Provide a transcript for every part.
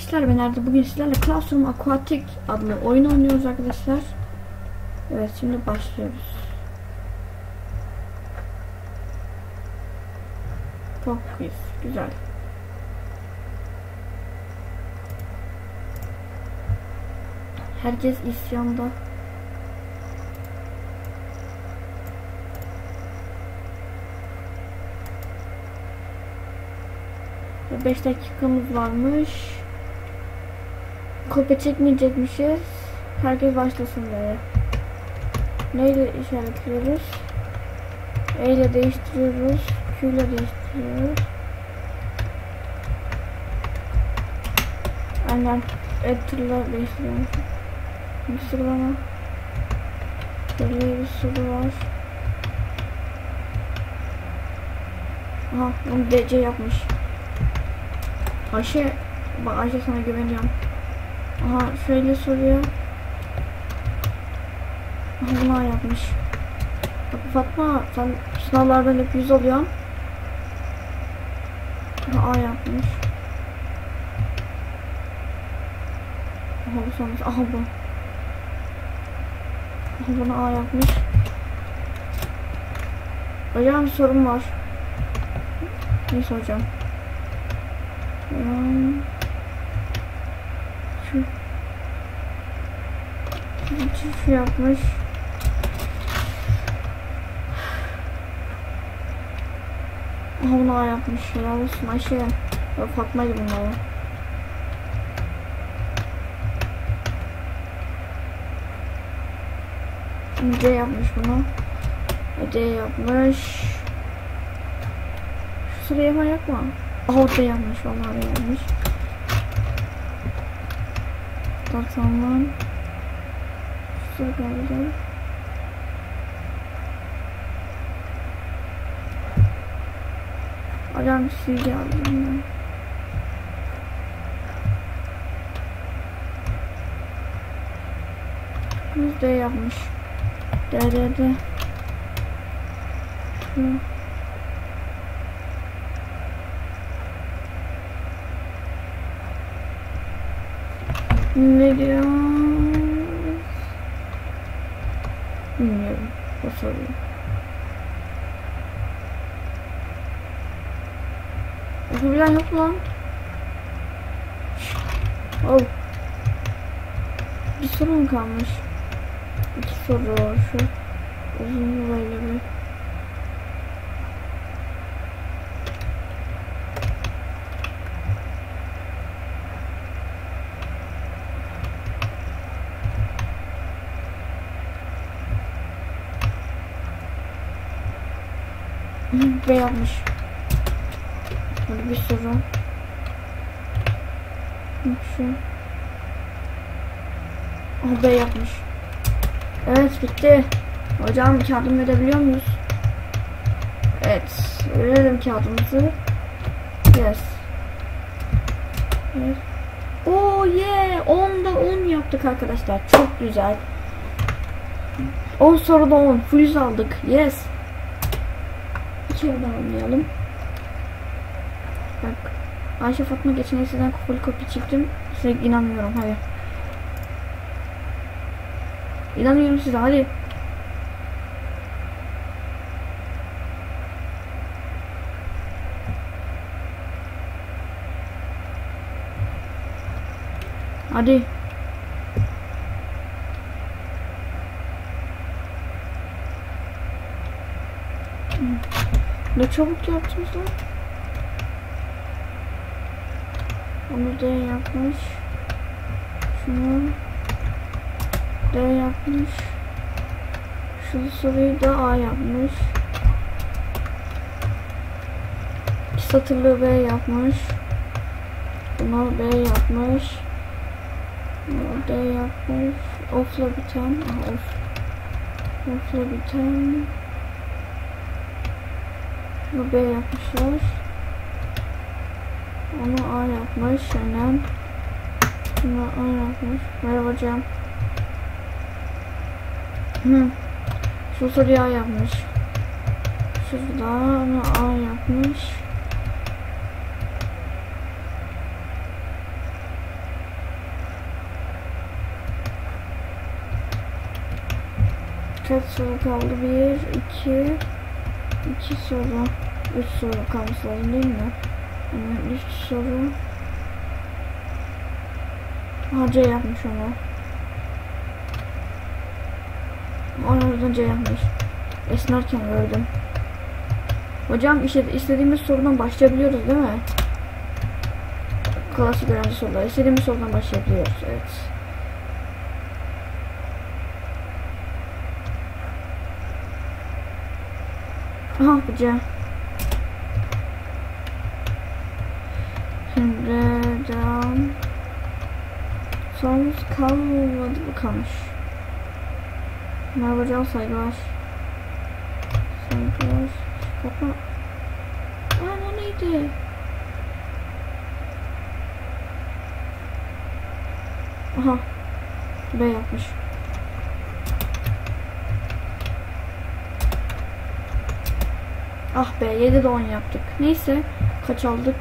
arkadaşlar, ben Arda. Bugün sizlerle Classroom Aquatic adlı oyun oynuyoruz arkadaşlar. Evet, şimdi başlıyoruz. Çok güzel. Herkes isyanda. Ve 5 dakikamız varmış. Kopya çekmeyecekmişiz. Herkes başlasın böyle. Neyle işaretliyoruz? E ile değiştiriyoruz. Q ile değiştiriyoruz. Aynen. Enter'la değiştiriyoruz. Bir sıralama. Böyle bir soru var. Aha, bunu DC yapmış. Ayşe, bak Ayşe, sana güveniyorum. Aha, şöyle soruyor. Aha, bunu yapmış. Bak Fatma, sen sınavlardan hep 100 alıyorsun. Aha, A yapmış. Aha, bu sonrası. Aha, bu. Aha, bunu A yapmış. Hocam, bir sorum var. Ne soracağım? Şu yapmış. Aha, bunu A yapmış. Helal olsun Ayşe. Ya Fatma'ydı bunlar. D yapmış bunu. D yapmış. Şu sıraya var yapma. Aha, D yapmış. Vallahi D yapmış. Tamam. Şu sıra geldi. Adam bir şey geldi ben. %. yapmış. D. Şu. Ne diyor? Bilmiyorum. O soruyor. Yapabilen yok lan. Oh. Bir soru mu kalmış? 2 soru var şu. Uzun böyle bir. B yapmış. Böyle bir soru. Şu. B yapmış. Evet, bitti. Hocam, kağıdımı verebiliyor muyuz? Evet. Verelim kağıdımızı. Yes. Evet. Oh yeah. 10'da 10 yaptık arkadaşlar. Çok güzel. 10 soruda 10. Full 100 aldık. Yes. Bir kere daha oynayalım. Bak. Ayşe, Fatma, geçen ay sizden full kopya çektim. Size inanmıyorum. Hadi. İnanıyorum size. Hadi. Hadi. Ne çabuk yaptınız lan. Onu D yapmış. Şunu D yapmış. Şu soruyu da A yapmış. 2 satırlı B yapmış. Bunu B yapmış. Bunu D yapmış. Off'la biten. Aha, off'la biten. Bunu B yapmışlar. Onu A yapmış. Aynen. Bunu A yapmış. Merhaba hocam. Şu soruyu A yapmış. Şurada onu A yapmış. Kaç soru kaldı? 1, 2 soru. 3 soru kalması lazım değil mi? Yani 3 soru. Aha, C yapmış onu. Oradan C yapmış. Esnerken gördüm. Hocam istediğimiz sorudan başlayabiliyoruz değil mi? Klasik öğrenci soruları. İstediğimiz sorudan başlayabiliyoruz. Evet. Aha, bu C. Şimdi devam. Sorumuz kalmadı mı, kalmış? Merhaba hocam, saygılar. Saygılar. Kapı. O neydi? Aha. B yapmış. Ah be, 7'de 10 yaptık. Neyse, kaç aldık?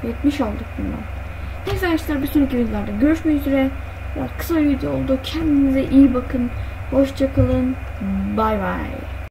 70 aldık bundan. Neyse arkadaşlar, bir sonraki videolarda görüşmek üzere. Biraz kısa bir video oldu. Kendinize iyi bakın. Hoşça kalın. Bay bay.